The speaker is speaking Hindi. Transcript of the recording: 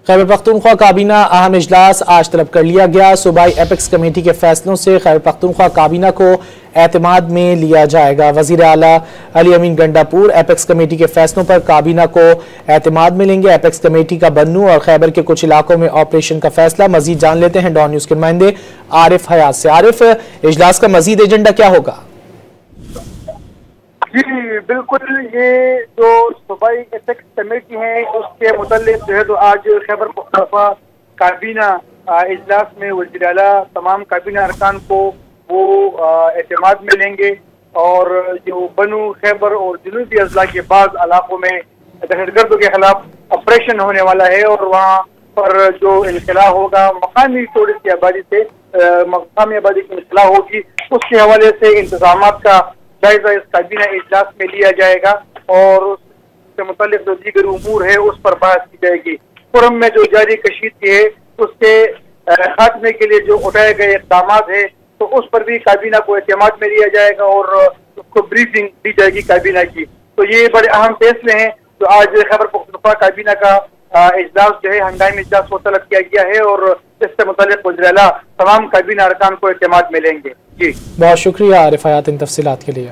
खैबर पख्तूनख्वा काबीना अहम इजलास आज तलब कर लिया गया। सूबाई एपेक्स कमेटी के फैसलों से खैबर पख्तूनख्वा काबीना को एतमाद में लिया जाएगा। वजीर आला अली अमीन गंडापुर एपेक्स कमेटी के फैसलों पर काबीना को एतमाद में लेंगे। एपेक्स कमेटी का बन्नू और खैबर के कुछ इलाकों में ऑपरेशन का फैसला। मजीद जान लेते हैं डॉन न्यूज के नुमाइंदे आरिफ हयात से। आरिफ, इजलास का मजीद एजेंडा क्या होगा? जी बिल्कुल, ये जो सूबाई एपेक्स कमेटी है उसके मुतालिक जो है तो आज खैबर पख्तूनख्वा काबीना इजलास में वज़ीर आला तमाम काबीना अरकान को वो एतमाद में लेंगे और जो बनू खैबर और जनूबी अजला के बाद इलाकों में दहशतगर्दों के खिलाफ ऑपरेशन होने वाला है और वहाँ पर जो इनखला होगा मकामी थोड़ी सी आबादी से मकामी आबादी की इनखला होगी, उसके हवाले से इंतजाम का जायजा इस काबीना इजलास में लिया जाएगा और उससे मुतालिक जो दीगर उमूर है उस पर बात की जाएगी। फोरम में जो जारी कशीदगी है उसके खात्मे के लिए जो उठाए गए इक़दाम है तो उस पर भी काबीना को एतमाद में लिया जाएगा और उसको ब्रीफिंग दी जाएगी काबीना की। तो ये बड़े अहम फैसले हैं जो आज खैबर पख्तूनख्वा काबीना का इजलास जो है हंगामी इजलास को तलब किया गया है और इससे मुतालिक वज़ीर आला तमाम काबीना अरकान को एतमाद में लेंगे। जी बहुत शुक्रिया आरिफ हयात इन तफसीलात के लिए।